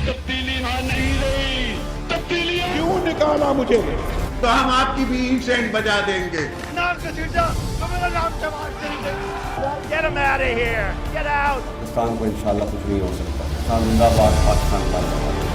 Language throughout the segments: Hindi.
तब्दीली यहाँ नहीं रही, तब्दीली क्यों निकाला मुझे? तो हम आपकी भी इंसेंट बजा देंगे। Get him out of here! Get out! Pakistan को इंशाल्लाह कुछ नहीं हो सकता। पाकिस्तान जिंदाबाद, पाकिस्तान जिंदाबाद।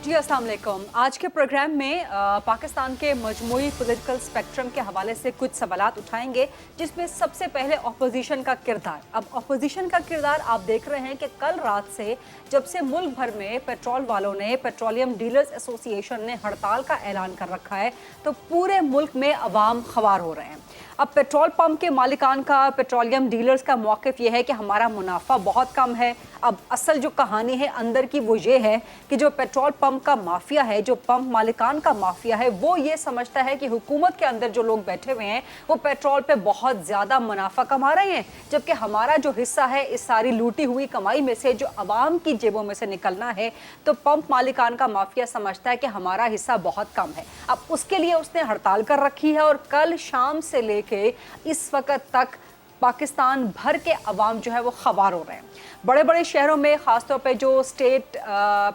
जी अस्सलाम वालेकुम। आज के प्रोग्राम में पाकिस्तान के मजमूई पॉलिटिकल स्पेक्ट्रम के हवाले से कुछ सवालात उठाएंगे, जिसमें सबसे पहले अपोजिशन का किरदार। अब अपोजिशन का किरदार आप देख रहे हैं कि कल रात से जब से मुल्क भर में पेट्रोल वालों ने, पेट्रोलियम डीलर्स एसोसिएशन ने हड़ताल का ऐलान कर रखा है, तो पूरे मुल्क में अवाम खवार हो रहे हैं। अब पेट्रोल पंप के मालिकान का, पेट्रोलियम डीलर्स का मौक़िफ़ ये है कि हमारा मुनाफा बहुत कम है। अब असल जो कहानी है अंदर की वो ये है कि जो पेट्रोल पंप का माफिया है, जो पंप मालिकान का माफिया है, वो ये समझता है कि हुकूमत के अंदर जो लोग बैठे हुए हैं वो पेट्रोल पे बहुत ज़्यादा मुनाफा कमा रहे हैं, जबकि हमारा जो हिस्सा है इस सारी लूटी हुई कमाई में से, जो आवाम की जेबों में से निकलना है, तो पंप मालिकान का माफिया समझता है कि हमारा हिस्सा बहुत कम है। अब उसके लिए उसने हड़ताल कर रखी है और कल शाम से लेके इस वक्त तक पाकिस्तान भर के अवाम जो है वो खवार हो रहे हैं। बड़े बड़े शहरों में ख़ासतौर पे जो स्टेट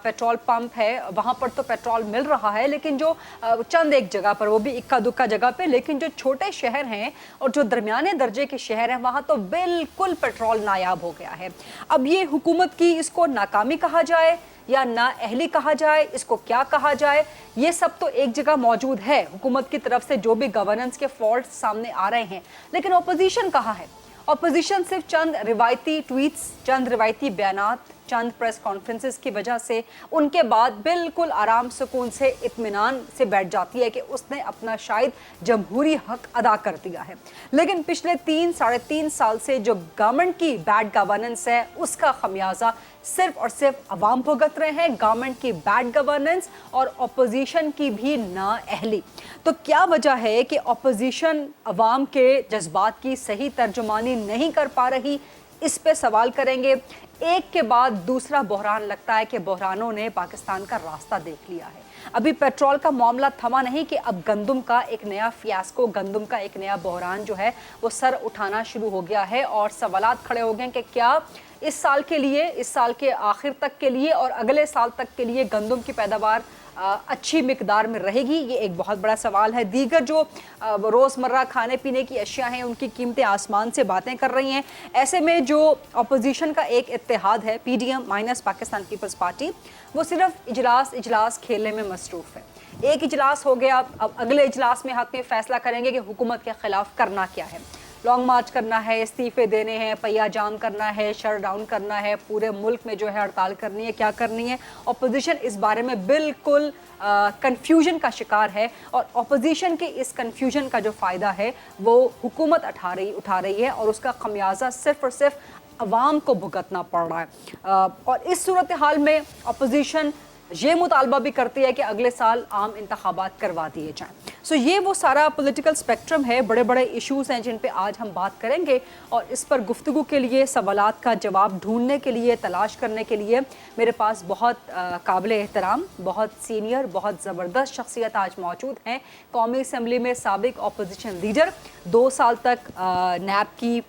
पेट्रोल पंप है वहाँ पर तो पेट्रोल मिल रहा है, लेकिन जो चंद एक जगह पर, वो भी इक्का दुक्का जगह पे, लेकिन जो छोटे शहर हैं और जो दरमियाने दर्जे के शहर हैं वहाँ तो बिल्कुल पेट्रोल नायाब हो गया है। अब ये हुकूमत की, इसको नाकामी कहा जाए या नाअहली कहा जाए, इसको क्या कहा जाए, ये सब तो एक जगह मौजूद है। हुकूमत की तरफ से जो भी गवर्नेंस के फॉल्ट सामने आ रहे हैं, लेकिन ऑपोजिशन कहाँ है? ऑपोजिशन सिर्फ चंद रिवायती ट्वीट्स, चंद रिवायती बयानात, चंद प्रेस कॉन्फ्रेंसेस की वजह से उनके बाद बिल्कुल आराम सुकून से इत्मीनान से बैठ जाती है कि उसने अपना शायद जमहूरी हक अदा कर दिया है। लेकिन पिछले 3-3.5 साल से जो गवर्नमेंट की बैड गवर्नेंस है उसका खमियाजा सिर्फ और सिर्फ अवाम भुगत रहे हैं। गवर्नमेंट की बैड गवर्नेंस और अपोजिशन की भी नाअहली। तो क्या वजह है कि अपोजिशन अवाम के जज्बात की सही तर्जुमानी नहीं कर पा रही? इस पे सवाल करेंगे। एक के बाद दूसरा बहरान लगता है कि बहरानों ने पाकिस्तान का रास्ता देख लिया है। अभी पेट्रोल का मामला थमा नहीं कि अब गंदम का एक नया फियास्को, गंदम का एक नया बहरान जो है वो सर उठाना शुरू हो गया है और सवालात खड़े हो गए कि क्या इस साल के लिए, इस साल के आखिर तक के लिए और अगले साल तक के लिए गंदम की पैदावार अच्छी मिकदार में रहेगी? ये एक बहुत बड़ा सवाल है। दीगर जो रोज़मर्रा खाने पीने की अशिया हैं उनकी कीमतें आसमान से बातें कर रही हैं। ऐसे में जो अपोजिशन का एक इत्तेहाद है, PDM माइनस पाकिस्तान पीपल्स पार्टी, वो सिर्फ इजलास खेलने में मसरूफ़ है। एक इजलास हो गया, अब अगले इजलास में हक में फ़ैसला करेंगे कि हुकूमत के ख़िलाफ़ करना क्या है। लॉन्ग मार्च करना है, इस्तीफ़े देने हैं, पहिया जाम करना है, शट डाउन करना है, पूरे मुल्क में जो है हड़ताल करनी है, क्या करनी है? अपोजिशन इस बारे में बिल्कुल कंफ्यूजन का शिकार है और अपोजिशन के इस कंफ्यूजन का जो फ़ायदा है वो हुकूमत उठा रही है और उसका खमियाजा सिर्फ और सिर्फ अवाम को भुगतना पड़ रहा है। और इस सूरत हाल में अपोजिशन ये मुतालबा भी करती है कि अगले साल आम इंतखाबात करवा दिए जाएं। सो ये वो सारा पॉलिटिकल स्पेक्ट्रम है, बड़े बड़े इश्यूज़ हैं जिन पे आज हम बात करेंगे और इस पर गुफ्तगू के लिए, सवालात का जवाब ढूंढने के लिए, तलाश करने के लिए मेरे पास बहुत काबिल एहतराम, बहुत सीनियर, बहुत ज़बरदस्त शख्सियत आज मौजूद हैं। कौमी असम्बली में साबिक अपोजिशन लीडर, 2 साल तक नैब की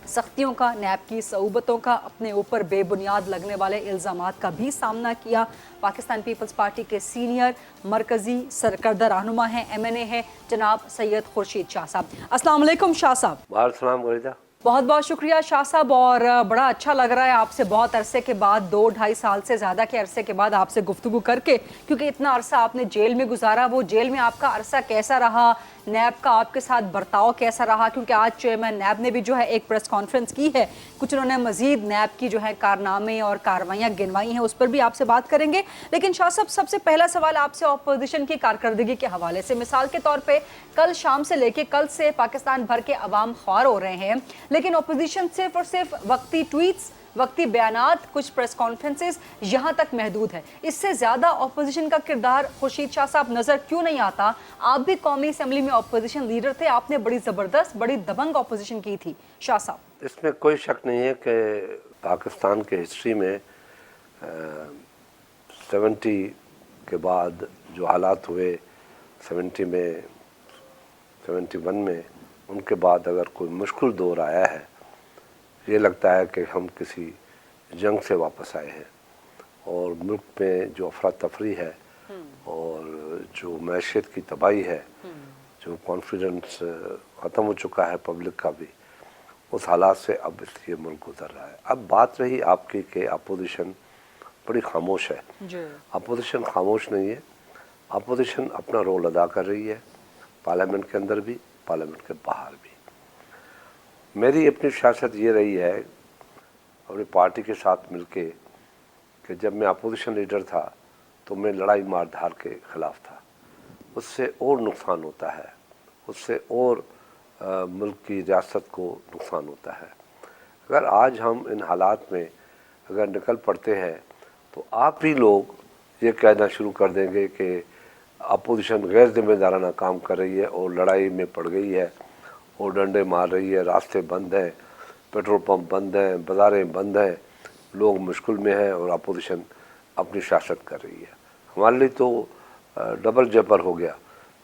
सख्तियों का, नैब की सऊबतों का, अपने ऊपर बेबुनियाद लगने वाले इल्ज़ामात का भी सामना किया। पाकिस्तान पीपल्स पार्टी के सीनियर मरकज़ी सरकर्दा रहनुमा हैं, MNA हैं, जनाब सैयद खुर्शीद शाह साहब। अस्सलाम वालेकुम शाह साहब। वालेकुम। बहुत बहुत शुक्रिया शाह साहब, और बड़ा अच्छा लग रहा है आपसे बहुत अरसे के बाद, 2-2.5 साल से ज़्यादा के अरसे के बाद आपसे गुफ्तगू करके, क्योंकि इतना अरसा आपने जेल में गुजारा। वो जेल में आपका अरसा कैसा रहा? नैब का आपके साथ बर्ताव कैसा रहा? क्योंकि आज चेयरमैन नैब ने भी जो है एक प्रेस कॉन्फ्रेंस की है, कुछ उन्होंने मजीद नैब की जो है कारनामे और कार्रवाइयाँ गिनवाई हैं, उस पर भी आपसे बात करेंगे। लेकिन शाह साहब, सबसे पहला सवाल आपसे अपोजिशन की कारकर्दगी के हवाले से। मिसाल के तौर पर कल शाम से लेके कल से पाकिस्तान भर के अवाम ख्वार हो रहे हैं, लेकिन अपोजिशन सिर्फ और सिर्फ वक्ती ट्वीट्स, वक्ती बयानात, कुछ प्रेस कॉन्फ्रेंसेस यहाँ तक महदूद है। इससे ज़्यादा अपोजिशन का किरदार खुर्शीद शाह साहब नज़र क्यों नहीं आता? आप भी कौमी असम्बली में अपोजिशन लीडर थे, आपने बड़ी ज़बरदस्त, बड़ी दबंग अपोजिशन की थी शाह साहब। इसमें कोई शक नहीं है कि पाकिस्तान के हिस्ट्री में 70 के बाद जो हालात हुए 70 में 71 में, उनके बाद अगर कोई मुश्किल दौर आया है, ये लगता है कि हम किसी जंग से वापस आए हैं और मुल्क में जो अफरा तफरी है और जो मैशियत की तबाही है, जो कॉन्फिडेंस ख़त्म हो चुका है पब्लिक का भी, उस हालात से अब इसलिए मुल्क गुजर रहा है। अब बात रही आपकी कि अपोजिशन बड़ी खामोश है। अपोजिशन खामोश नहीं है, अपोजिशन अपना रोल अदा कर रही है, पार्लियामेंट के अंदर भी, पार्लियामेंट के बाहर भी। मेरी अपनी सियासत ये रही है अपनी पार्टी के साथ मिलके कि जब मैं अपोजिशन लीडर था तो मैं लड़ाई मार धार के ख़िलाफ़ था। उससे और नुकसान होता है, उससे और मुल्क की रियासत को नुकसान होता है। अगर आज हम इन हालात में अगर निकल पड़ते हैं तो आप ही लोग ये कहना शुरू कर देंगे कि अपोजिशन गैर जिम्मेदाराना काम कर रही है और लड़ाई में पड़ गई है और डंडे मार रही है, रास्ते बंद हैं, पेट्रोल पंप बंद हैं, बाज़ारें बंद हैं, लोग मुश्किल में हैं और अपोजिशन अपनी सियासत कर रही है। हमारे लिए तो डबल जेपर हो गया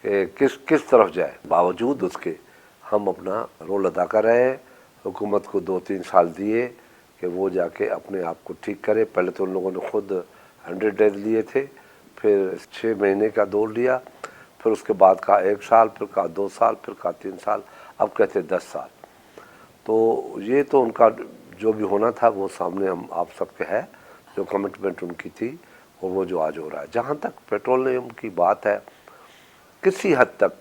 कि किस तरफ जाए। बावजूद उसके हम अपना रोल अदा कर रहे हैं। हुकूमत को 2-3 साल दिए कि वो जाके अपने आप को ठीक करे। पहले तो उन लोगों ने खुद 100 डेज लिए थे, फिर 6 महीने का दौर लिया, फिर उसके बाद कहा 1 साल, फिर कहा 2 साल, फिर कहा 3 साल, अब कहते 10 साल। तो ये तो उनका जो भी होना था वो सामने हम आप सबके है, जो कमिटमेंट उनकी थी और वो जो आज हो रहा है। जहाँ तक पेट्रोलियम की बात है, किसी हद तक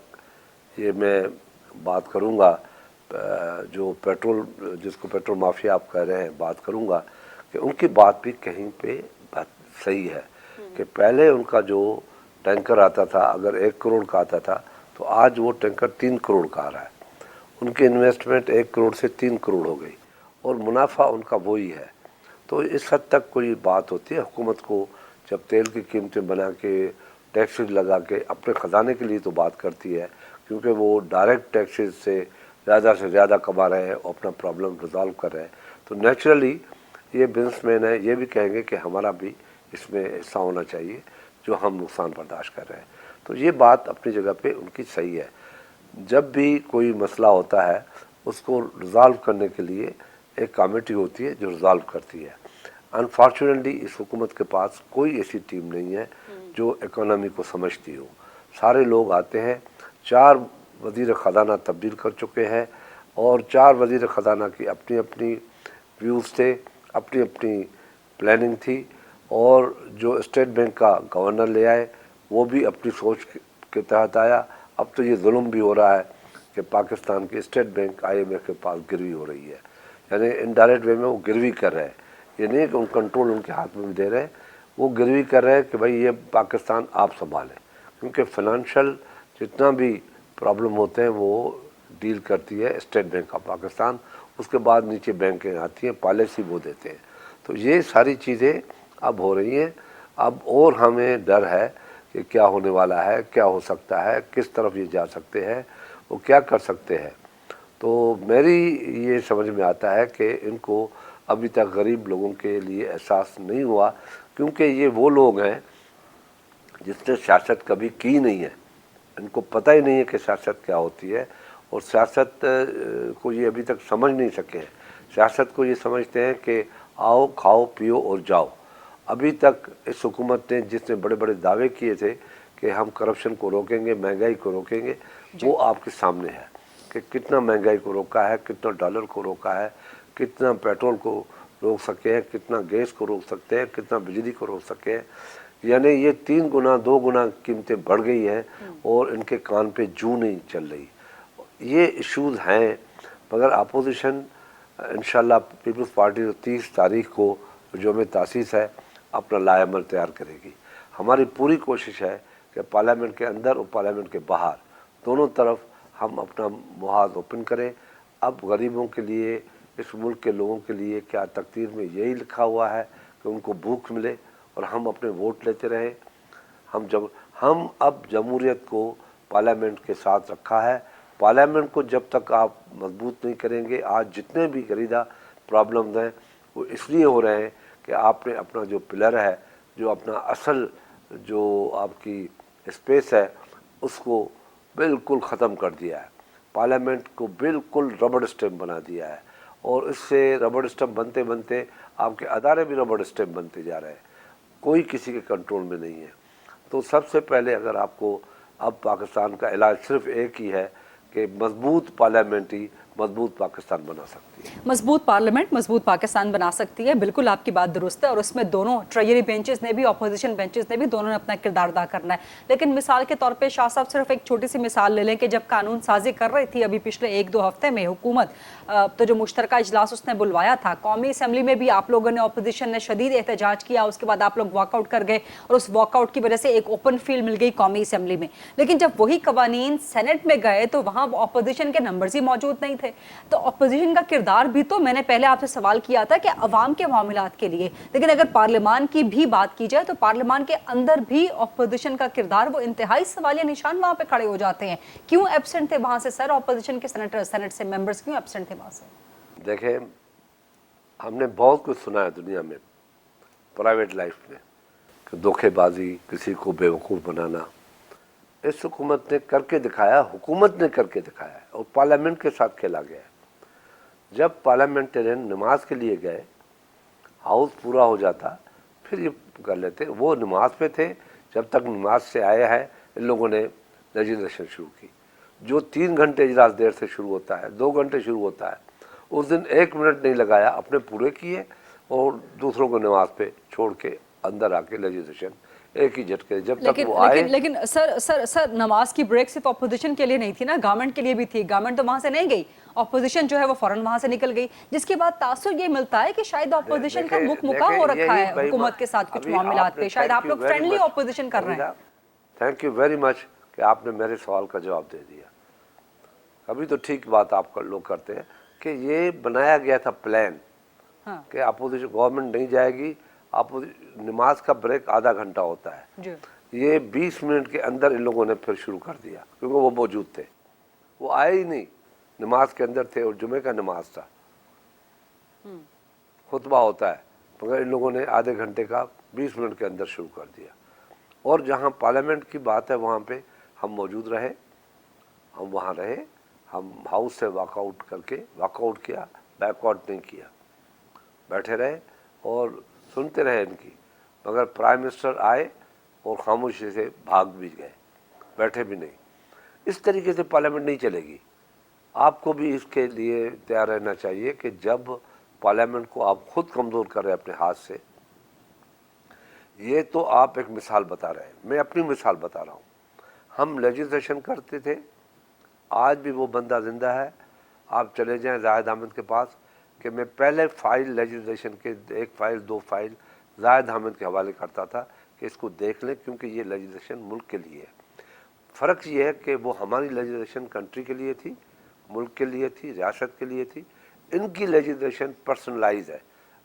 ये मैं बात करूँगा, जो पेट्रोल जिसको पेट्रोल माफिया आप कह रहे हैं, बात करूँगा कि उनकी बात भी कहीं पे बात सही है कि पहले उनका जो टैंकर आता था अगर 1 करोड़ का आता था तो आज वो टैंकर 3 करोड़ का आ रहा है। उनकी इन्वेस्टमेंट 1 करोड़ से 3 करोड़ हो गई और मुनाफा उनका वही है। तो इस हद तक कोई बात होती है। हुकूमत को जब तेल की कीमतें बना के टैक्सेस लगा के अपने ख़जाने के लिए तो बात करती है, क्योंकि वो डायरेक्ट टैक्सेस से ज़्यादा कमा रहे हैं और अपना प्रॉब्लम रिजॉल्व कर रहे हैं। तो नेचुरली ये बिजनेसमैन है, ये भी कहेंगे कि हमारा भी इसमें हिस्सा होना चाहिए जो हम नुकसान बर्दाश्त कर रहे हैं। तो ये बात अपनी जगह पे उनकी सही है। जब भी कोई मसला होता है उसको रिजॉल्व करने के लिए एक कमेटी होती है जो रिजॉल्व करती है। अनफॉर्चुनेटली इस हुकूमत के पास कोई ऐसी टीम नहीं है जो इकोनॉमी को समझती हो। सारे लोग आते हैं, 4 वज़ीर ख़जाना तब्दील कर चुके हैं और 4 वज़ीर ख़जाना की अपनी अपनी व्यूज़ थे, अपनी अपनी प्लानिंग थी। और जो स्टेट बैंक का गवर्नर ले आए वो भी अपनी सोच के तहत आया। अब तो ये जुल्म भी हो रहा है कि पाकिस्तान की स्टेट बैंक IMF के पास गिरवी हो रही है, यानी इनडायरेक्ट वे में वो गिरवी कर रहे हैं। ये नहीं कि उन कंट्रोल उनके हाथ में भी दे रहे हैं, वो गिरवी कर रहे हैं कि भाई ये पाकिस्तान आप संभालें, क्योंकि फाइनेंशियल जितना भी प्रॉब्लम होते हैं वो डील करती है स्टेट बैंक ऑफ पाकिस्तान। उसके बाद नीचे बैंकें आती हैं, पॉलिसी वो देते हैं। तो ये सारी चीज़ें अब हो रही हैं। अब और हमें डर है कि क्या होने वाला है, क्या हो सकता है, किस तरफ ये जा सकते हैं, वो क्या कर सकते हैं। तो मेरी ये समझ में आता है कि इनको अभी तक गरीब लोगों के लिए एहसास नहीं हुआ, क्योंकि ये वो लोग हैं जिसने सियासत कभी की नहीं है। इनको पता ही नहीं है कि सियासत क्या होती है और सियासत को ये अभी तक समझ नहीं सके हैं। सियासत को ये समझते हैं कि आओ खाओ पियो और जाओ। अभी तक इस हुकूमत ने जिसने बड़े बड़े दावे किए थे कि हम करप्शन को रोकेंगे, महंगाई को रोकेंगे, वो आपके सामने है कि कितना महंगाई को रोका है, कितना डॉलर को रोका है, कितना पेट्रोल को रोक सके हैं, कितना गैस को रोक सकते हैं, कितना बिजली को रोक सके हैं। यानी ये 3 गुना 2 गुना कीमतें बढ़ गई हैं और इनके कान पे जू नहीं चल रही। ये इश्यूज़ हैं, मगर अपोजिशन इंशाल्लाह पीपल्स पार्टी 30 तारीख को जो में तासीस है अपना लाएअमल तैयार करेगी। हमारी पूरी कोशिश है कि पार्लियामेंट के अंदर और पार्लियामेंट के बाहर दोनों तरफ हम अपना मुहाज ओपन करें। अब गरीबों के लिए, इस मुल्क के लोगों के लिए क्या तकदीर में यही लिखा हुआ है कि उनको भूख मिले और हम अपने वोट लेते रहें। हम अब जमहूरियत को पार्लियामेंट के साथ रखा है। पार्लियामेंट को जब तक आप मजबूत नहीं करेंगे, आज जितने भी गरीदा प्रॉब्लम्स हैं वो इसलिए हो रहे हैं कि आपने अपना जो पिलर है, जो अपना असल जो आपकी स्पेस है, उसको बिल्कुल ख़त्म कर दिया है। पार्लियामेंट को बिल्कुल रबड़ स्टैम्प बना दिया है और इससे रबड़ स्टैम्प बनते बनते आपके अदारे भी रबड़ स्टैम्प बनते जा रहे हैं, कोई किसी के कंट्रोल में नहीं है। तो सबसे पहले अगर आपको अब पाकिस्तान का इलाज सिर्फ एक ही है कि मजबूत पार्लियामेंट ही मजबूत पाकिस्तान बना सकती है। मजबूत पार्लियामेंट मजबूत पाकिस्तान बना सकती है, बिल्कुल आपकी बात दुरुस्त है। और उसमें दोनों ट्रेजरी बेंचेस ने भी, अपोजिशन बेंचेस ने भी, दोनों ने अपना किरदार अदा करना है। लेकिन मिसाल के तौर पे शाह साहब सिर्फ एक छोटी सी मिसाल ले लें कि जब कानून साजी कर रही थी अभी पिछले 1-2 हफ्ते में हुकूमत, तो जो मुश्तरका इजलास उसने बुलवाया था, कौमी असम्बली में भी आप लोगों ने, अपोजिशन ने शदीद एहतजाज किया, उसके बाद आप लोग वॉकआउट कर गए और उस वॉकआउट की वजह से एक ओपन फील्ड मिल गई कौमी असम्बली में। लेकिन जब वही कवानीन सेनेट में गए तो वहाँ अपोजिशन के नंबर्स ही मौजूद नहीं थे। तो अपोजिशन का किरदार भी, तो मैंने पहले आपसे सवाल किया था कि अवाम के मामलात के लिए, लेकिन अगर पार्लियामान की भी बात की जाए तो पार्लियामान के अंदर भी अपोजिशन का किरदार, वो इंतहाई सवालिया निशान वहां पे खड़े हो जाते हैं। क्यों एब्सेंट थे वहां से सर अपोजिशन के सेनेटर, सेनेट से मेंबर्स क्यों एब्सेंट थे वहां से? देखें, हमने बहुत कुछ सुना है दुनिया में, प्राइवेट लाइफ में, कि धोखेबाजी, किसी को बेवकूफ़ बनाना। इस हुकूमत ने करके दिखाया, हुकूमत ने करके दिखाया है और पार्लियामेंट के साथ खेला गया है। जब पार्लियामेंटेरियन नमाज के लिए गए, हाउस पूरा हो जाता फिर ये कर लेते। वो नमाज पे थे, जब तक नमाज से आए हैं इन लोगों ने लेजिस्लेशन शुरू की। जो 3 घंटे इजलास देर से शुरू होता है, 2 घंटे शुरू होता है, उस दिन 1 मिनट नहीं लगाया, अपने पूरे किए और दूसरों को नमाज पे छोड़ के अंदर आके लेजिस्लेशन एक ही झटके। जब तक वो आए। लेकिन सर नमाज की ब्रेक सिर्फ अपोजिशन के लिए नहीं थी ना, गवर्नमेंट के लिए भी थी। गवर्नमेंट तो वहां से नहीं गई, अपोजिशन जो है वो फौरन वहां से निकल गई, जिसके बाद तासुर ये मिलता है कि शायद अपोजिशन का मुख मुका हो रखा है हुकूमत के साथ कुछ मामलात पे। शायद आप लोग फ्रेंडली अपोजिशन कर रहे हैं। थैंक यू वेरी मच कि आपने मेरे सवाल का जवाब दे दिया। अभी तो ठीक बात आप लोग करते हैं कि ये बनाया गया था प्लान, हाँ। कि अपोजिशन गवर्नमेंट नहीं जाएगी, नमाज का ब्रेक आधा घंटा होता है, ये 20 मिनट के अंदर इन लोगों ने फिर शुरू कर दिया, क्योंकि वो मौजूद थे। वो आए ही नहीं, नमाज के अंदर थे और जुमे का नमाज था, खुतबा होता है, मगर इन लोगों ने आधे घंटे का 20 मिनट के अंदर शुरू कर दिया। और जहाँ पार्लियामेंट की बात है वहाँ पे हम मौजूद रहे, हम वहाँ रहे, हम हाउस से वॉकआउट करके वॉकआउट किया, बैकआउट नहीं किया, बैठे रहे और सुनते रहे इनकी। मगर प्राइम मिनिस्टर आए और खामोशी से भाग भी गए, बैठे भी नहीं। इस तरीके से पार्लियामेंट नहीं चलेगी। आपको भी इसके लिए तैयार रहना चाहिए कि जब पार्लियामेंट को आप खुद कमज़ोर कर रहे हैं अपने हाथ से, ये तो आप एक मिसाल बता रहे हैं, मैं अपनी मिसाल बता रहा हूँ। हम लेजिस्लेशन करते थे, आज भी वो बंदा जिंदा है। आप चले जाएं जाहिद हामिद के पास कि मैं पहले फाइल लेजिस्लेशन के 1 फाइल 2 फाइल जाहिद हामिद के हवाले करता था कि इसको देख लें, क्योंकि ये लेजिस्लेशन मुल्क के लिए है। फ़र्क ये है कि वो हमारी लेजिस्लेशन कंट्री के लिए थी, मुल्क के लिए थी, रियासत के लिए थी। इनकी लेजिस्लेशन पर्सनलाइज है,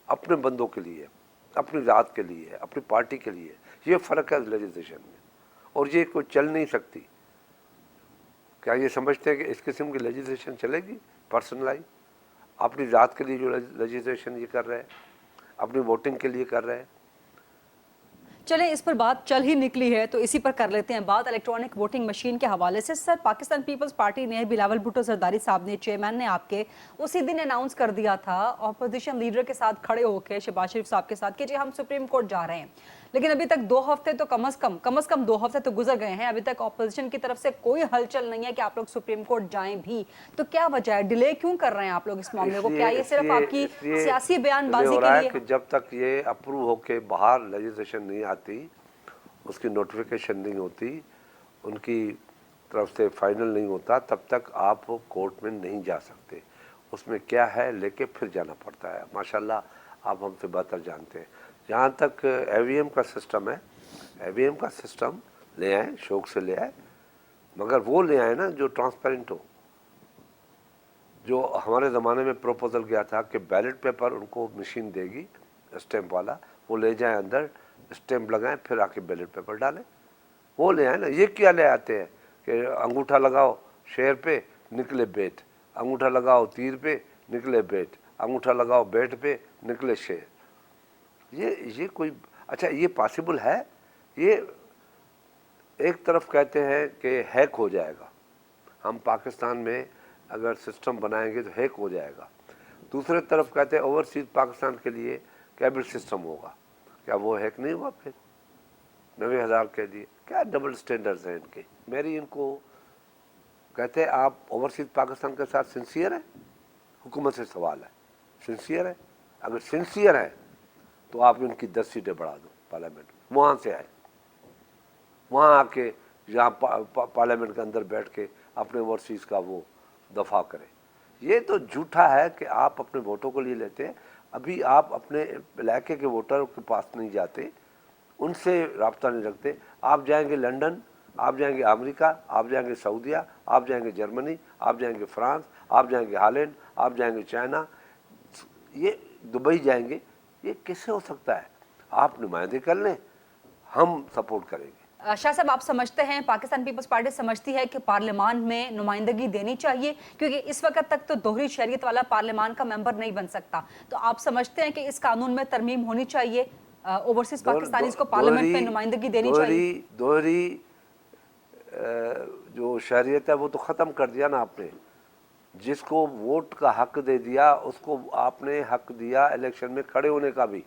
अपने बंदों के लिए, अपनी ज़ात के लिए, अपनी पार्टी के लिए। ये फ़र्क है लेजिस्लेशन में, और ये कोई चल नहीं सकती। क्या ये समझते हैं कि इस किस्म की लेजिस्लेशन चलेगी पर्सनलाइज? अपनी ज़ात के लिए जो लेजिस्लेशन ये कर रहे हैं, अपनी वोटिंग के लिए कर रहे हैं। चलें, इस पर बात चल ही निकली है तो इसी पर कर लेते हैं बात। इलेक्ट्रॉनिक वोटिंग मशीन के हवाले से सर, पाकिस्तान पीपल्स पार्टी ने, बिलावल भुट्टो जरदारी साहब ने, चेयरमैन ने आपके उसी दिन अनाउंस कर दिया था ऑपोजिशन लीडर के साथ खड़े होकर, शहबाज शरीफ साहब के साथ, कि जी हम सुप्रीम कोर्ट जा रहे हैं। लेकिन अभी तक 2 हफ्ते तो कम से कम 2 हफ्ते तो गुजर गए हैं, अभी तक ऑपोजिशन की तरफ से कोई हलचल नहीं है कि आप लोग सुप्रीम कोर्ट जाएं भी। तो क्या वजह है, डिले क्यों कर रहे हैं आप लोग इस मामले को? क्या ये सिर्फ आपकी सियासी बयानबाजी के लिए? कि जब तक ये अप्रूव होके बाहर लेजिस्लेशन नहीं आती, उसकी नोटिफिकेशन नहीं होती, उनकी तरफ से फाइनल नहीं होता, तब तक आप कोर्ट में नहीं जा सकते। उसमें क्या है लेके फिर जाना पड़ता है। माशाल्लाह आप हमसे बेहतर जानते हैं। जहाँ तक ईवीएम का सिस्टम है, ईवीएम का सिस्टम ले आए, शौक से ले आए, मगर वो ले आए ना जो ट्रांसपेरेंट हो। जो हमारे ज़माने में प्रपोजल गया था कि बैलेट पेपर उनको मशीन देगी स्टैम्प वाला, वो ले जाएं अंदर, स्टैम्प लगाएं, फिर आके बैलेट पेपर डालें, वो ले आए ना। ये क्या ले आते हैं कि अंगूठा लगाओ शेर पे निकले बेट, अंगूठा लगाओ तीर पे निकले बेट, अंगूठा लगाओ बेट पे निकले शेर। ये कोई अच्छा ये पॉसिबल है? ये एक तरफ कहते हैं कि हैक हो जाएगा, हम पाकिस्तान में अगर सिस्टम बनाएंगे तो हैक हो जाएगा। दूसरे तरफ कहते हैं ओवरसीज पाकिस्तान के लिए कैबिनेट सिस्टम होगा। क्या वो हैक नहीं हुआ फिर 90,000 के लिए? क्या डबल स्टैंडर्ड्स हैं इनके। मेरी इनको कहते हैं आप ओवरसीज पाकिस्तान के साथ सिंसियर हैं? हुकूमत से सवाल है, सिंसियर है? अगर सिंसियर है तो आप इनकी 10 सीटें बढ़ा दो पार्लियामेंट, वहाँ से आए, वहाँ आके यहाँ पार्लियामेंट के अंदर बैठ के अपने ओवरसीज का वो दफा करें। ये तो झूठा है कि आप अपने वोटों को लिए लेते हैं। अभी आप अपने इलाके के वोटर के पास नहीं जाते, उनसे राब्ता नहीं रखते। आप जाएंगे लंदन, आप जाएंगे अमेरिका, आप जाएंगे सऊदिया, आप जाएंगे जर्मनी, आप जाएंगे फ्रांस, आप जाएंगे हालैंड, आप जाएंगे चाइना, ये दुबई जाएंगे। ये कैसे हो सकता है? आप नुमाइंदे कर लें, हम सपोर्ट करेंगे। शाह साहब, आप समझते हैं, पाकिस्तान पीपल्स पार्टी समझती है कि पार्लियामान में नुमाइंदगी देनी चाहिए, क्योंकि इस वक्त तक तो दोहरी शरीयत वाला पार्लियामान का मेंबर नहीं बन सकता, तो आप समझते हैं कि इस कानून में तरमीम होनी चाहिए, ओवरसीज पाकिस्तानीज को पार्लियामेंट में नुमाइंदगी देनी चाहिए? दोहरी जो शरीयत है वो तो ख़त्म कर दिया ना आपने। जिसको वोट का हक दे दिया उसको आपने हक दिया इलेक्शन में खड़े होने का भी।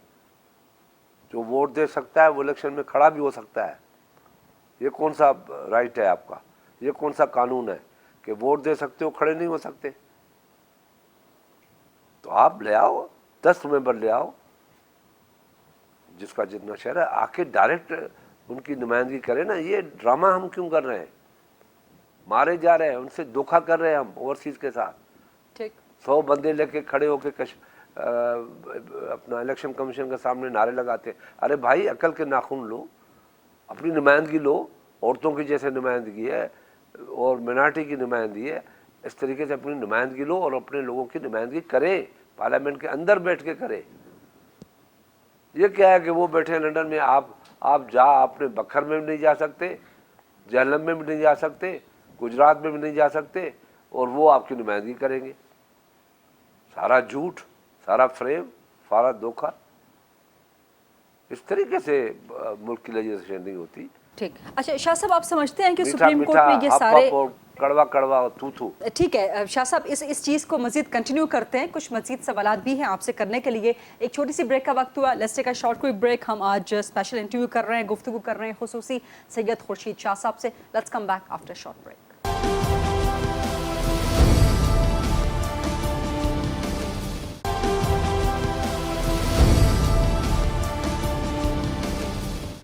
जो वोट दे सकता है वो इलेक्शन में खड़ा भी हो सकता है। ये कौन सा राइट है आपका? ये कौन सा कानून है कि वोट दे सकते हो खड़े नहीं हो सकते? तो आप ले आओ, 10 मेंबर ले आओ, जिसका जितना शहर है, आके डायरेक्ट उनकी नुमाइंदगी करें ना। ये ड्रामा हम क्यों कर रहे हैं? मारे जा रहे हैं, उनसे धोखा कर रहे हैं हम ओवरसीज के साथ। ठीक, 100 बंदे लेके खड़े होके अपना इलेक्शन कमीशन के सामने नारे लगाते हैं। अरे भाई, अकल के नाखून लो, अपनी नुमाइंदगी लो। औरतों की जैसे नुमाइंदगी है और मिनारिटी की नुमाइंदगी है, इस तरीके से अपनी नुमाइंदगी लो और अपने लोगों की नुमाइंदगी करें, पार्लियामेंट के अंदर बैठ के करें। ये क्या है कि वो बैठे हैं लंदन में, आप अपने बखर में भी नहीं जा सकते, जहलम में भी नहीं जा सकते, गुजरात में भी नहीं जा सकते, और वो आपकी नुमाइंदगी करेंगे। सारा झूठ, सारा फ्रेम, सारा धोखा। इस तरीके से मुल्क की लेजिस्लेशन नहीं होती। ठीक। अच्छा शाह साहब, आप समझते हैं कि सुप्रीम कोर्ट में ये सारे कड़वा कड़वा थू थू। ठीक है शाह साहब, इस चीज़ को मजीद कंटिन्यू करते हैं। कुछ मजीद सवालात भी हैं आपसे करने के लिए। एक छोटी सी ब्रेक का वक्त हुआ, let's take a short quick break. हम आज स्पेशल इंटरव्यू कर रहे हैं, गुफ्तगू कर रहे हैं खुसूसी सैयद खुर्शीद शाह साहब से। Let's come back after short break.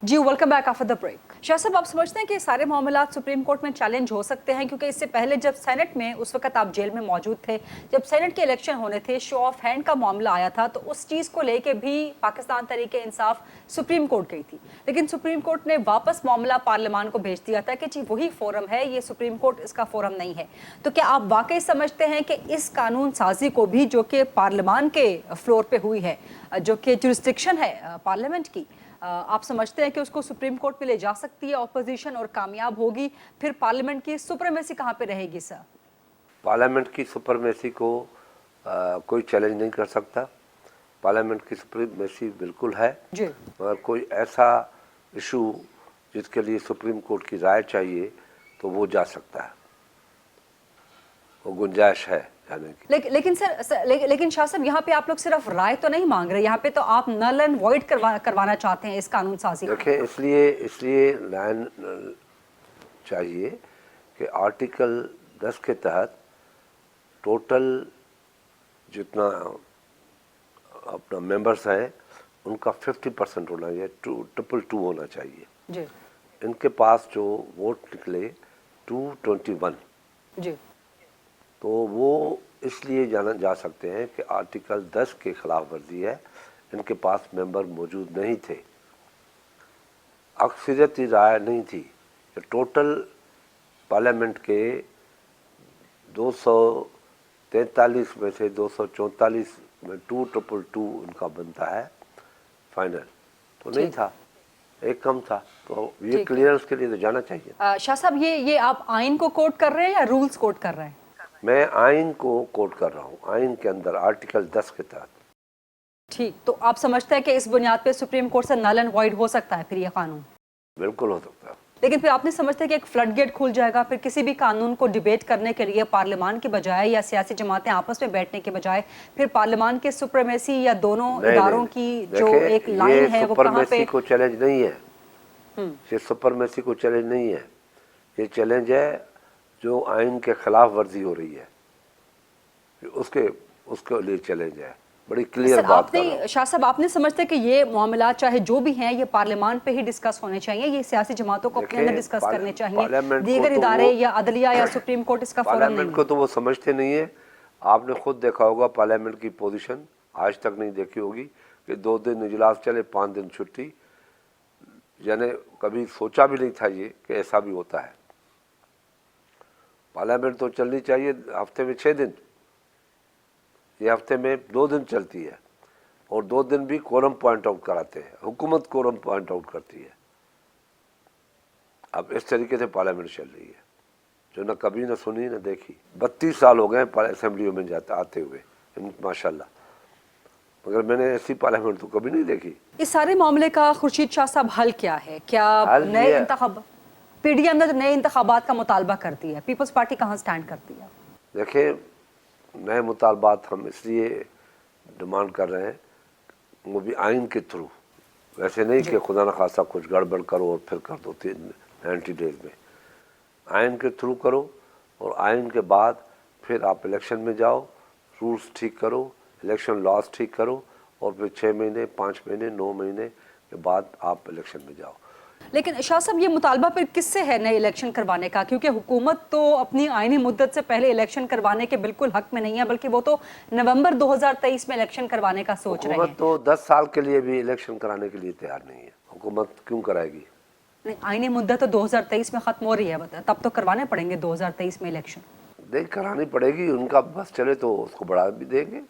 जी welcome back after the break. Shah sahab, आप समझते हैं कि सारे मामलात सुप्रीम कोर्ट में चैलेंज हो सकते हैं? क्योंकि इससे पहले जब सेनेट में, उस वक्त आप जेल में मौजूद थे, जब सेनेट के इलेक्शन होने थे, शो ऑफ हैंड का मामला आया था, तो उस चीज़ को लेके भी पाकिस्तान तहरीक इंसाफ सुप्रीम कोर्ट गई थी, लेकिन सुप्रीम कोर्ट ने वापस मामला पार्लियामान को भेज दिया था कि जी वही फोरम है, ये सुप्रीम कोर्ट इसका फोरम नहीं है। तो क्या आप वाकई समझते हैं कि इस कानून साजी को भी, जो कि पार्लियामान के फ्लोर पे हुई है, जो कि जुरिस्डिक्शन है पार्लियामेंट की, आप समझते हैं कि उसको सुप्रीम कोर्ट पे ले जा सकती है ऑपोजिशन और कामयाब होगी? फिर पार्लियामेंट की सुप्रीमेसी कहाँ पे रहेगी सर? पार्लियामेंट की सुप्रीमेसी को कोई चैलेंज नहीं कर सकता। पार्लियामेंट की सुप्रीमेसी बिल्कुल है जी। मगर कोई ऐसा इशू जिसके लिए सुप्रीम कोर्ट की राय चाहिए तो वो जा सकता है, वो गुंजाइश है जाने की। लेकिन शाह साहब, यहाँ पे आप लोग सिर्फ राय तो नहीं मांग रहे, यहाँ पे तो आप नल एंड वॉइड करवाना चाहते हैं इस कानून साजी। देखिए, इसलिए लाइन चाहिए कि आर्टिकल 10 के तहत टोटल जितना अपना मेंबर्स हैं उनका 50% होना चाहिए, 222 होना चाहिए जी। इनके पास जो वोट निकले 221 जी, तो वो इसलिए जाना जा सकते हैं कि आर्टिकल 10 के खिलाफ वर्जी है, इनके पास मेंबर मौजूद नहीं थे, अक्सरियती राय नहीं थी। टोटल पार्लियामेंट के 243 में से 244 में 222 उनका बनता है फाइनल, तो नहीं था, एक कम था, तो ये क्लियरेंस के लिए तो जाना चाहिए। शाह साहब, ये आप आइन को कोट कर रहे हैं या रूल्स कोट कर रहे हैं? मैं आइन को कोट कर रहा हूँ, आइन के अंदर आर्टिकल 10 के तहत। ठीक, तो आप समझते हैं कि इस बुनियाद पे सुप्रीम कोर्ट से नल एंड वॉइड हो सकता है फिर ये कानून? बिल्कुल हो सकता है। लेकिन फिर आपने समझते हैं कि एक फ्लड गेट खुल जाएगा, फिर किसी भी कानून को डिबेट करने के लिए पार्लियामान की बजाय या सियासी जमातें आपस में बैठने के बजाय फिर पार्लियामान के सुप्रीमेसी या दोनों इदारों की जो एक लाइन है वो कहाँ पे? को चैलेंज नहीं है, ये सुपरमेसी को चैलेंज नहीं है, ये चैलेंज है जो आइन के खिलाफ वर्जी हो रही है, उसके लिए चैलेंज है। बड़ी क्लियर बात कर रहा हूं। शाह साहब, आपने समझते हैं कि ये मामला चाहे जो भी हैं ये पार्लियामान पे ही डिस्कस होने चाहिए, ये सियासी जमातों को अपने अंदर डिस्कस करने चाहिए, दीगर इदारे या अदलिया या सुप्रीम कोर्ट इसका फौरन नहीं? पार्लियामेंट को तो वो समझते नहीं है। आपने खुद देखा होगा पार्लियामेंट की पोजीशन, आज तक नहीं देखी होगी कि 2 दिन इजलास चले, 5 दिन छुट्टी, यानी कभी सोचा भी नहीं था ये कि ऐसा भी होता है। पार्लियामेंट तो चलनी चाहिए हफ्ते में 6 दिन, ये हफ्ते में 2 दिन चलती है, और 2 दिन भी कोरम पॉइंट आउट कराते हैं, हुकूमत कोरम पॉइंट आउट करती है। अब इस तरीके से पार्लियामेंट चल रही है जो न कभी न सुनी न देखी। 32 साल हो गए असेंबलियों में जाते आते हुए माशाल्लाह, मगर मैंने ऐसी पार्लियामेंट तो कभी नहीं देखी। इस सारे मामले का खुर्शीद शाह साहब हल क्या है? क्या नए इंतखाब पीडीएम ने नए इंतखाबात का मुतालबा करती है, पीपल्स पार्टी कहाँ स्टैंड करती है? देखिए, नए मुतालबात हम इसलिए डिमांड कर रहे हैं, वो भी आइन के थ्रू, वैसे नहीं कि खुदा न खासा कुछ गड़बड़ करो और फिर कर दो 90 डेज में। आइन के थ्रू करो और आइन के बाद फिर आप इलेक्शन में जाओ, रूल्स ठीक करो, इलेक्शन लॉज ठीक करो, और फिर 6 महीने 5 महीने 9 महीने के बाद आप इलेक्शन में जाओ। लेकिन शाह साहब, ये मुतालबा फिर किससे है नए इलेक्शन करवाने का? क्योंकि हुकूमत तो अपनी आईनी मुद्दत से पहले इलेक्शन करवाने के बिल्कुल हक में नहीं है, बल्कि वो तो नवंबर 2023 में इलेक्शन करवाने का सोच रहे हैं। हुकूमत तो 10 साल के लिए भी इलेक्शन कराने के लिए तैयार नहीं है। हुकूमत क्यों कराएगी? नहीं, आईनी मुद्दत तो 2023 में खत्म हो रही है, तब तो करवाने पड़ेंगे 2023 में इलेक्शन। देख करानी पड़ेगी, उनका बस चले तो उसको बढ़ा भी देंगे।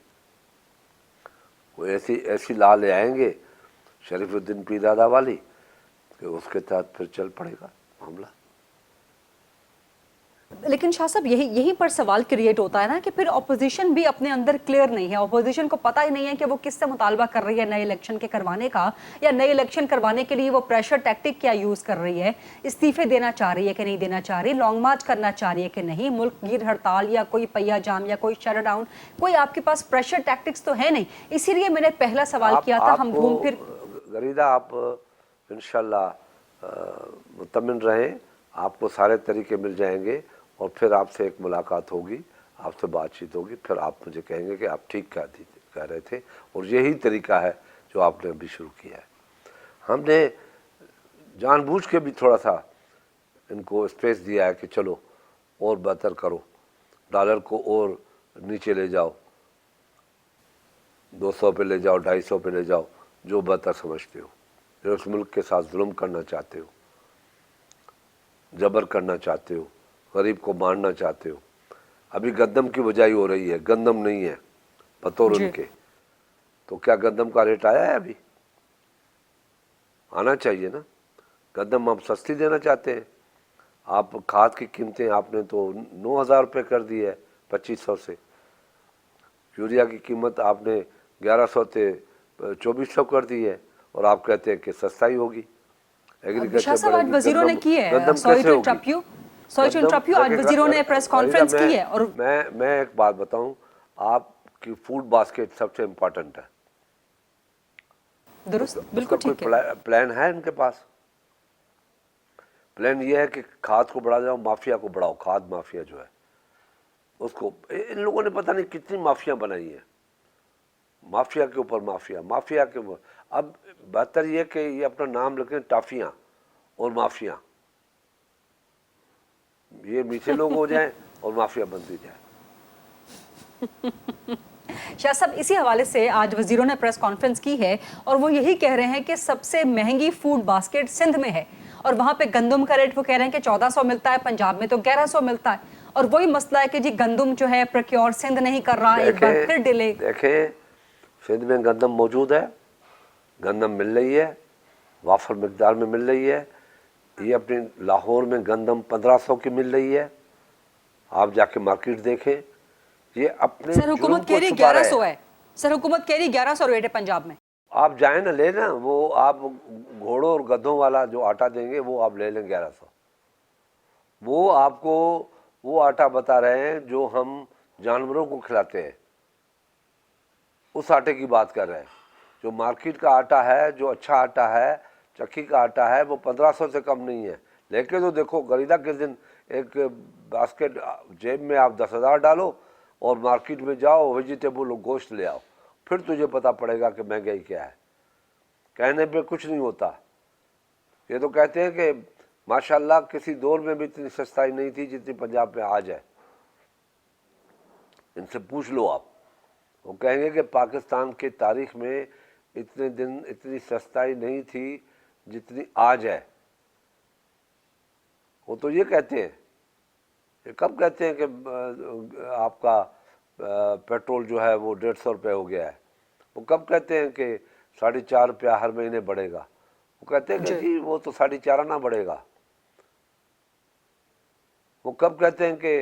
वो ऐसी ला ले आएंगे शरीफुद्दीन पीरजादा वाली कि उसके तहत फिर चल पड़ेगा मामला। लेकिन शाह साहब, यहीं पर सवाल क्रिएट होता है ना कि फिर ऑपोजिशन भी अपने अंदर क्लियर नहीं है, ऑपोजिशन को पता ही नहीं है कि वो किससे मुतालबा कर रही है नए इलेक्शन के करवाने का, या नए इलेक्शन करवाने के लिए वो प्रेशर टैक्टिक क्या यूज कर रही है, इस्तीफे देना चाह रही है कि नहीं देना चाह रही, लॉन्ग मार्च करना चाह रही है कि नहीं, मुल्क गिर हड़ताल या कोई पहिया जाम या कोई शट डाउन, कोई आपके पास प्रेशर टैक्टिक्स तो है नहीं। इसीलिए मैंने पहला सवाल किया था, हम घूम फिर गरीदा आप इंशाल्लाह मुतमिन रहें, आपको सारे तरीके मिल जाएंगे और फिर आपसे एक मुलाकात होगी, आपसे बातचीत होगी, फिर आप मुझे कहेंगे कि आप ठीक कह रहे थे और यही तरीका है जो आपने अभी शुरू किया है। हमने जानबूझ के भी थोड़ा सा इनको स्पेस दिया है कि चलो और बेहतर करो, डॉलर को और नीचे ले जाओ, 200 पे ले जाओ, 250 पे ले जाओ, जो बेहतर समझते हो। जो उस मुल्क के साथ जुल्म करना चाहते हो, जबर करना चाहते हो, गरीब को मारना चाहते हो। अभी गंदम की बुझाई हो रही है, गंदम नहीं है बतौर उनके, तो क्या गंदम का रेट आया है? अभी आना चाहिए ना। गंदम आप सस्ती देना चाहते हैं, आप खाद की कीमतें आपने तो 9,000 रुपये कर दी है 2500 से, यूरिया की कीमत आपने 1100 से 2400 कर दी है, और आप कहते हैं कि सस्ताई होगी। एग्रीकल्चर आज वजीरों ने की है, सॉरी टू इंटरप्ट यू, आज वजीरों ने प्रेस कॉन्फ्रेंस की है। और मैं एक बात बताऊं, आपकी फूड बास्केट सबसे इम्पोर्टेंट है। दुरुस्त, बिल्कुल ठीक है। प्लान है इनके पास, प्लान ये है कि खाद को बढ़ा जाओ, माफिया को बढ़ाओ। खाद माफिया जो है उसको, इन लोगों ने पता नहीं कितनी माफिया बनाई है, माफिया के ऊपर माफिया, माफिया के ऊपर। अब बेहतर ये कि ये अपना नाम रखें टाफियाँ और माफिया, ये मीठे लोग हो जाएं और माफिया बनती जाए। शाह साहब, इसी हवाले से आज वजीरों ने प्रेस कॉन्फ्रेंस की है और वो यही कह रहे हैं कि सबसे महंगी फूड बास्केट सिंध में है, और वहाँ पे गंदम का रेट वो कह रहे हैं कि 1400 मिलता है, पंजाब में तो 1100 मिलता है। और वही मसला है कि जी गंदम जो है प्रोक्योर सिंध नहीं कर रहा, एक बार फिर डिले। देखें, सिंध में गंदम मौजूद है, गंदम मिल रही है, वाफर मिकदार में मिल रही है। ये अपने लाहौर में गंदम 1500 की मिल रही है, आप जाके मार्केट देखें। ये अपने सर हुकूमत कह रही 1100 है, सर हुकूमत कह रही 1100 रेट है पंजाब में। आप जाए ना ले ना, वो आप घोड़ों और गधों वाला जो आटा देंगे वो आप ले लें 1100। वो आपको वो आटा बता रहे हैं जो हम जानवरों को खिलाते हैं, उस आटे की बात कर रहे हैं। जो मार्केट का आटा है, जो अच्छा आटा है, चक्की का आटा है, वो 1500 से कम नहीं है। लेके तो देखो गरीदा के दिन एक बास्केट जेब में आप 10,000 डालो और मार्केट में जाओ, वेजिटेबल गोश्त ले आओ, फिर तुझे पता पड़ेगा कि महंगाई क्या है। कहने पे कुछ नहीं होता। ये तो कहते हैं कि माशाल्लाह किसी दौर में भी इतनी सस्ताई नहीं थी जितनी पंजाब में आज है। इनसे पूछ लो आप, वो कहेंगे कि पाकिस्तान के तारीख में इतने दिन इतनी सस्ताई नहीं थी जितनी आज है। वो तो ये कहते हैं, ये कब कहते हैं कि आपका पेट्रोल जो है वो 150 रुपये हो गया है। वो कब कहते हैं कि 4.5 रुपया हर महीने बढ़ेगा। वो कहते हैं कि जी वो तो 4.5 आना बढ़ेगा। वो कब कहते हैं कि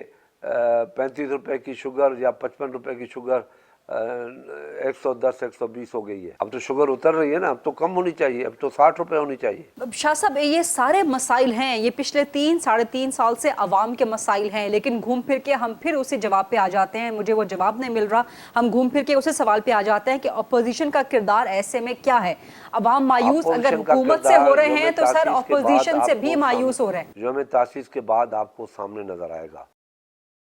35 रुपये की शुगर या 55 रुपये की शुगर 110 120 हो गई है। अब तो शुगर उतर रही है ना, अब तो कम होनी चाहिए, अब तो 60 रुपये होनी चाहिए। शाह साहब ये सारे मसाइल हैं, ये पिछले 3-3.5 साल से अवाम के मसाइल हैं, लेकिन घूम फिर के हम फिर उसी जवाब पे आ जाते हैं। मुझे वो जवाब नहीं मिल रहा, हम घूम फिर के उसी सवाल पे आ जाते हैं कि अपोजिशन का किरदार ऐसे में क्या है। अवाम मायूस अगर हुकूमत से हो रहे हैं तो सर अपोजिशन से भी मायूस हो रहे हैं। जो हमें तासीस के बाद आपको सामने नजर आएगा।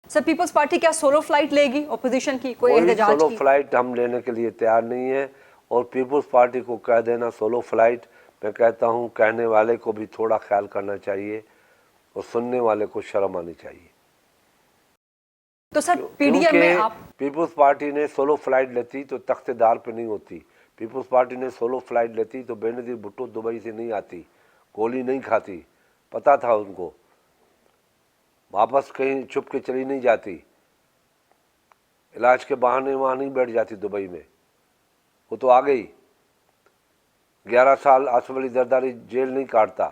सर पीपल्स पार्टी क्या सोलो फ्लाइट लेगी अपोजिशन की, कोई एहतजाज की? सोलो फ्लाइट हम लेने के लिए तैयार नहीं है। और पीपल्स पार्टी को कह देना सोलो फ्लाइट, मैं कहता हूं कहने वाले को भी थोड़ा ख्याल करना चाहिए और सुनने वाले को शर्म आनी चाहिए। तो सर पीडीएम में आप पीपल्स पार्टी ने सोलो फ्लाइट लेती तो तख्तेदार पे नहीं होती। पीपल्स पार्टी ने सोलो फ्लाइट लेती तो बेनजीर भुट्टो दुबई से नहीं आती, गोली नहीं खाती, पता था उनको, वापस कहीं छुप के चली नहीं जाती, इलाज के बहाने वहां नहीं बैठ जाती दुबई में। वो तो आ गई, 11 साल आसिफ अली जरदारी जेल नहीं काटता।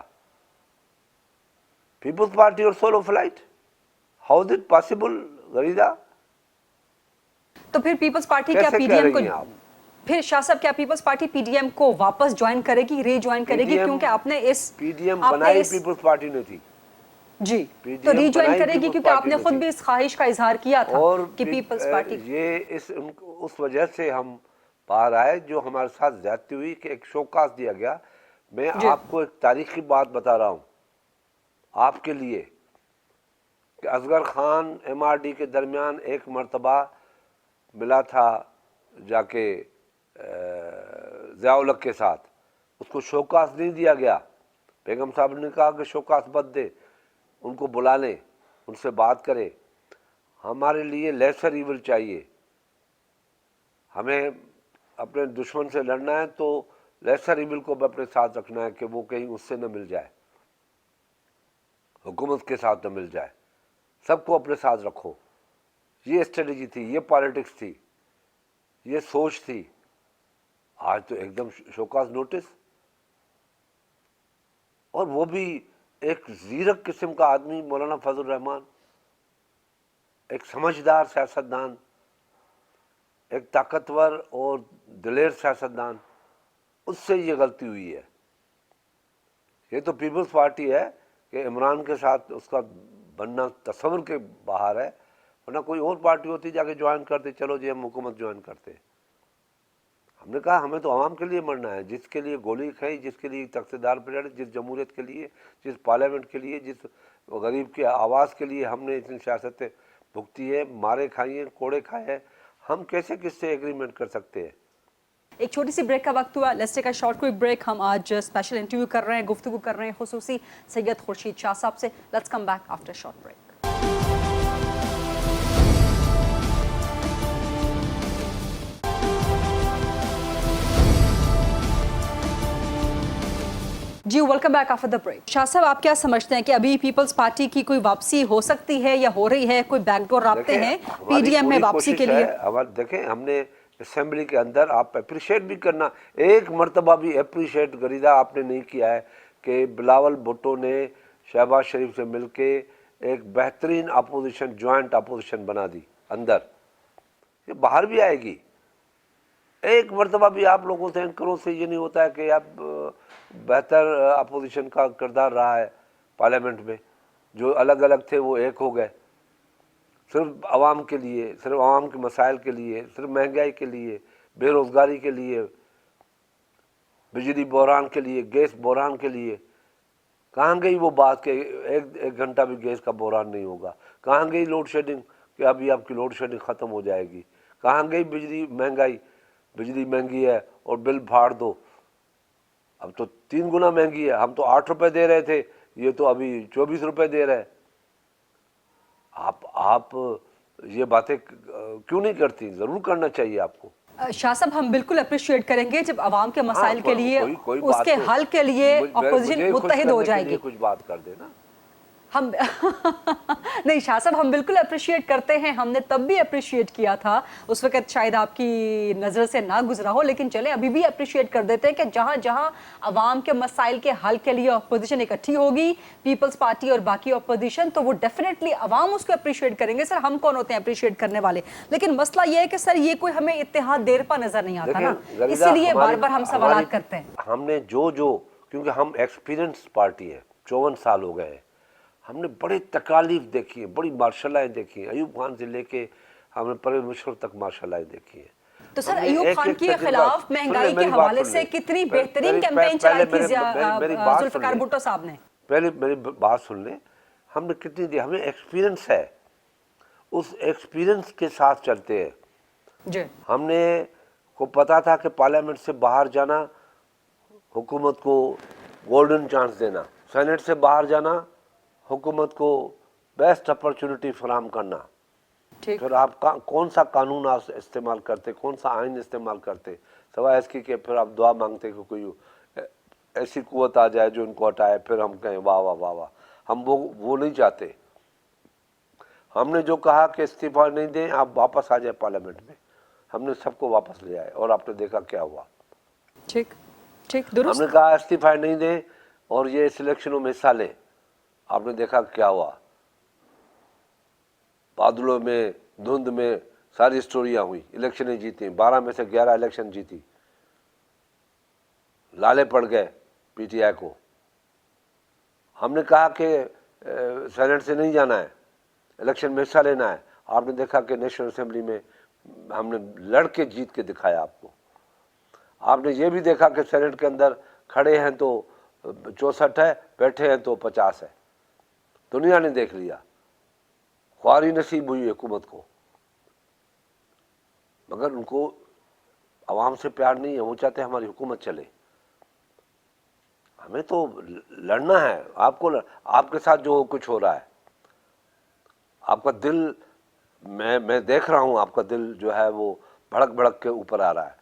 पीपल्स पार्टी और solo flight, how is it possible गरीदा? तो फिर पीपल्स पार्टी क्या पीडीएम को, फिर शाह साहब क्या पीपल्स पार्टी पीडीएम को वापस ज्वाइन करेगी, रीज्वाइन करेगी? क्योंकि आपने इस पीडीएम बनाई पीपल्स पार्टी ने थी जी, तो रीज्वाइन करेगी क्योंकि आपने खुद भी इस ख्वाहिश का इजहार किया था कि पीपल्स पार्टी ये उस वजह से हम बाहर आए जो हमारे साथ ज्यादती हुई कि एक शोकास दिया गया। मैं आपको एक तारीखी बात बता रहा हूँ आपके लिए कि असगर खान एमआरडी के दरमियान एक मर्तबा मिला था जाके ज़िया-उल-हक के साथ, उसको शोकास नहीं दिया गया। बेगम साहब ने कहा कि शोकास मत दे, उनको बुला लें, उनसे बात करें। हमारे लिए लेसर इविल चाहिए, हमें अपने दुश्मन से लड़ना है तो लेसर इविल को भी अपने साथ रखना है कि वो कहीं उससे न मिल जाए, हुकूमत के साथ न मिल जाए, सबको अपने साथ रखो। ये स्ट्रेटजी थी, ये पॉलिटिक्स थी, ये सोच थी। आज तो एकदम शोकास नोटिस, और वो भी एक जीरक किस्म का आदमी मौलाना फजल रहमान, एक समझदार सियासतदान, एक ताकतवर और दिलेर सियासतदान, उससे ये गलती हुई है। ये तो पीपल्स पार्टी है कि इमरान के साथ उसका बनना तस्वर के बाहर है, वरना कोई और पार्टी होती जाके ज्वाइन करते, चलो जी हम हुकूमत ज्वाइन करते। हमने कहा हमें तो आवाम के लिए मरना है, जिसके लिए गोली खाई, जिसके लिए तख्तेदार पर लड़े, जिस जमहूरियत के लिए, जिस पार्लियामेंट के लिए, जिस गरीब की आवाज़ के लिए हमने इतनी सियासतें भुगती है, मारे खाई हैं, कोड़े खाए हैं, हम कैसे किससे एग्रीमेंट कर सकते हैं? एक छोटी सी ब्रेक का वक्त हुआ, let's take a short quick break. हम आज स्पेशल इंटरव्यू कर रहे हैं, गुफ्तगू कर रहे हैं खुसूसी सैयद खुर्शीद शाह साहब से। Let's come back after short break. जी welcome back after the break. Shah sahab आप क्या समझते हैं कि अभी पीपल्स पार्टी की कोई वापसी हो सकती है या हो रही है? कोई बैकडोर रास्ते हैं पीडीएम में वापसी के लिए? देखें, हमने असेंबली के अंदर, आप अप्रिशिएट भी करना, एक मर्तबा भी अप्रिशिएट गरीदा आपने नहीं किया है कि बिलावल भुट्टो ने शहबाज शरीफ से मिलके एक बेहतरीन अपोजिशन, ज्वाइंट अपोजिशन बना दी अंदर। ये बाहर भी आएगी, एक मरतबा भी आप लोगों से एंकरों से ये नहीं होता है कि आप बेहतर अपोजिशन का किरदार रहा है पार्लियामेंट में, जो अलग अलग थे वो एक हो गए, सिर्फ आवाम के लिए, सिर्फ आवाम के मसाइल के लिए, सिर्फ महंगाई के लिए, बेरोज़गारी के लिए, बिजली बहरान के लिए, गैस बहरान के लिए। कहाँ गई वो बात कि एक घंटा भी गैस का बहरान नहीं होगा? कहाँ गई लोड शेडिंग कि अभी आपकी लोड शेडिंग ख़त्म हो जाएगी? कहाँ गई बिजली महंगाई? बिजली महंगी है और बिल फाड़ दो, अब तो 3 गुना महंगी है। हम तो 8 रुपये दे रहे थे, ये तो अभी 24 रुपये दे रहे हैं। आप ये बातें क्यों नहीं करती? ज़रूर करना चाहिए आपको। शाह साहब, हम बिल्कुल अप्रिशिएट करेंगे जब आवाम के मसाइल के लिए, उसके तो हल के लिए ऑपोजिशन मुत्तहिद हो जाएगी। कुछ बात कर देना हम नहीं शाह साहब, हम बिल्कुल अप्रिशिएट करते हैं। हमने तब भी अप्रिशिएट किया था, उस वक्त शायद आपकी नज़र से ना गुजरा हो, लेकिन चले अभी भी अप्रिशिएट कर देते हैं कि जहां जहां आवाम के मसाइल के हल के लिए अपोजिशन इकट्ठी होगी, पीपल्स पार्टी और बाकी अपोजिशन, तो वो डेफिनेटली आवाम उसको अप्रिशिएट करेंगे। सर, हम कौन होते हैं अप्रिशिएट करने वाले? लेकिन मसला ये है कि सर ये कोई हमें इत्तेहाद देर पा नजर नहीं आता ना, इसीलिए बार बार हम सवाल करते हैं। हमने जो क्योंकि हम एक्सपीरियंस पार्टी है, 54 साल हो गए, हमने बड़ी तकालीफ देखी है, बड़ी मार्शलाएँ देखी हैं। अयूब खान से लेके हमने परवेज़ मुशर्रफ तक मार्शलाएँ देखी हैं। तो सर, अयूब खान के खिलाफ महंगाई के हवाले से कितनी बेहतरीन कैंपेन चलाई थी जुल्फिकार भुट्टो साहब ने। पहले मेरी बात सुन लें, हमने कितनी दी, हमें एक्सपीरियंस है, उस एक्सपीरियंस के साथ चलते हैं जी। हमने को पता था कि पार्लियामेंट से बाहर जाना, हुकूमत को गोल्डन चांस देना, सेनेट से बाहर जाना, हुकूमत को बेस्ट अपॉर्चुनिटी फराहम करना। फिर आप कौन सा कानून आप इस्तेमाल करते, कौन सा आइन इस्तेमाल करते, सवाए इसकी कि फिर आप दुआ मांगते कि कोई ऐसी कुव्वत आ जाए जो इनको हटाए, फिर हम कहें वाह वाह वाह वाह। हम वो नहीं चाहते। हमने जो कहा कि इस्तीफा नहीं दें, आप वापस आ जाए पार्लियामेंट में, हमने सबको वापस ले आए और आपने देखा क्या हुआ। ठीक दुरुस्त। हमने कहा इस्तीफा नहीं दें और ये सिलेक्शनों में हिस्सा लें, आपने देखा क्या हुआ। बादलों में, धुंध में सारी स्टोरियां हुई, इलेक्शनें जीती, 12 में से 11 इलेक्शन जीती, लाले पड़ गए पीटीआई को। हमने कहा कि सेनेट से नहीं जाना है, इलेक्शन में हिस्सा लेना है, आपने देखा कि नेशनल असेंबली में हमने लड़के जीत के दिखाया आपको। आपने ये भी देखा कि सेनेट के अंदर खड़े हैं तो 64 है, बैठे हैं तो 50 है। दुनिया ने देख लिया, ख्वारी नसीब हुई हुकूमत को, मगर उनको आवाम से प्यार नहीं है, वो चाहते हैं हमारी हुकूमत चले। हमें तो लड़ना है। आपके साथ जो कुछ हो रहा है, आपका दिल, मैं देख रहा हूँ, आपका दिल जो है वो भड़क के ऊपर आ रहा है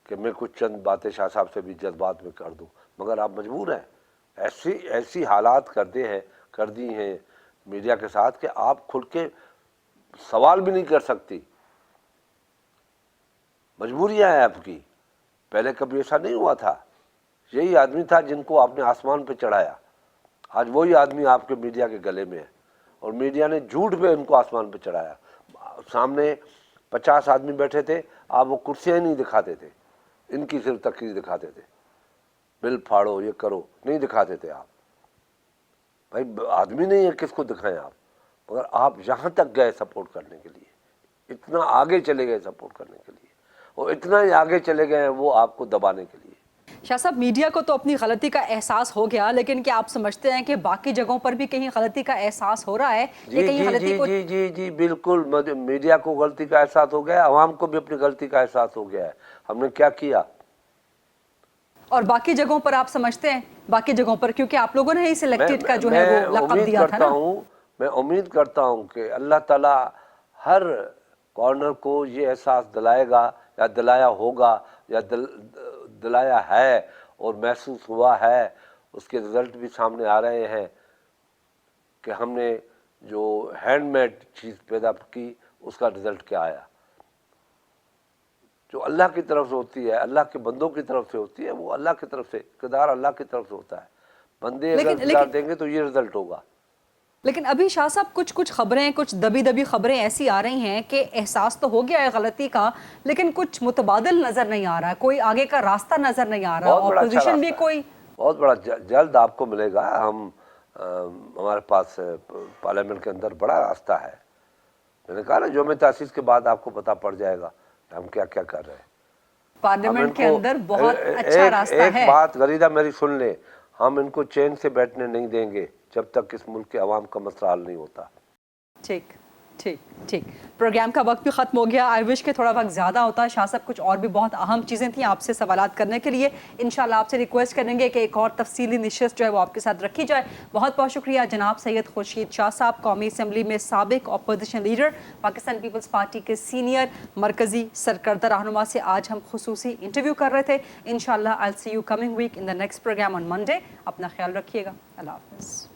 कि मैं कुछ चंद बातें शाह साहब से भी जज्बात में कर दूँ, मगर आप मजबूर हैं। ऐसी हालात कर दी हैं मीडिया के साथ कि आप खुल के सवाल भी नहीं कर सकती। मजबूरियां हैं आपकी। पहले कभी ऐसा नहीं हुआ था। यही आदमी था जिनको आपने आसमान पे चढ़ाया, आज वही आदमी आपके मीडिया के गले में है और मीडिया ने झूठ पे उनको आसमान पे चढ़ाया। सामने 50 आदमी बैठे थे, आप वो कुर्सियां नहीं दिखाते थे, इनकी सिर्फ तकरीर दिखाते थे, बिल फाड़ो, ये करो, नहीं दिखाते थे आप। भाई आदमी नहीं है, किसको दिखाएं आप? मगर आप यहाँ तक गए सपोर्ट करने के लिए, इतना आगे चले गए सपोर्ट करने के लिए, और इतना ही आगे चले गए वो आपको दबाने के लिए। शाह साहब, मीडिया को तो अपनी गलती का एहसास हो गया, लेकिन क्या आप समझते हैं कि बाकी जगहों पर भी कहीं गलती का एहसास हो रहा है? जी, बिल्कुल। मीडिया को गलती का एहसास हो गया, आवाम को भी अपनी गलती का एहसास हो गया है। हमने क्या किया? और बाकी जगहों पर आप समझते हैं, बाकी जगहों पर, क्योंकि आप लोगों ने ही सिलेक्टेड का जो है वो लक़ब दिया था ना। मैं उम्मीद करता हूँ कि अल्लाह ताला हर कॉर्नर को ये एहसास दिलाएगा, या दिलाया होगा, या दिलाया है और महसूस हुआ है। उसके रिजल्ट भी सामने आ रहे हैं कि हमने जो हैंडमेड चीज़ पैदा की उसका रिजल्ट क्या आया। जो अल्लाह की तरफ से होती है, अल्लाह के बंदों की तरफ से होती है, वो अल्लाह की तरफ से, इक़्तिदार अल्लाह की तरफ से होता है। बंदे अगर इक़्तिदार देंगे तो ये रिजल्ट होगा। लेकिन अभी शाह साहब कुछ खबरें, कुछ दबी खबरें ऐसी आ रही हैं कि एहसास तो हो गया है गलती का, लेकिन कुछ मुतबादिल नजर नहीं आ रहा है, कोई आगे का रास्ता नजर नहीं आ रहा, ऑपोजिशन भी कोई बहुत बड़ा जल्द आपको मिलेगा। हमारे पास पार्लियामेंट के अंदर बड़ा रास्ता है। मैंने कहा ना, जो तासीस के बाद आपको पता पड़ जाएगा हम क्या क्या कर रहे हैं। पार्लियामेंट के अंदर बहुत अच्छा रास्ता है। एक बात गरीदा मेरी सुन ले, हम इनको चैन से बैठने नहीं देंगे जब तक इस मुल्क के अवाम का मसला हल नहीं होता। ठीक ठीक ठीक, प्रोग्राम का वक्त भी ख़त्म हो गया। आई विश के थोड़ा वक्त ज़्यादा होता। शाह साहब कुछ और भी बहुत अहम चीज़ें थी आपसे सवालात करने के लिए। इंशाल्लाह आपसे रिक्वेस्ट करेंगे कि एक और तफसीली निशस्त जो है वो आपके साथ रखी जाए। बहुत बहुत शुक्रिया जनाब सैयद खुर्शीद शाह साहब, कौमी असम्बली में साबिक अपोजिशन लीडर, पाकिस्तान पीपल्स पार्टी के सीनियर मरकज़ी सरकर्दा रहनुमा से आज हम खुसूसी इंटरव्यू कर रहे थे। इंशाल्लाह I will see you coming week in the next programme on Monday. अपना ख्याल रखिएगा। अल्लाह हाफ़िज़।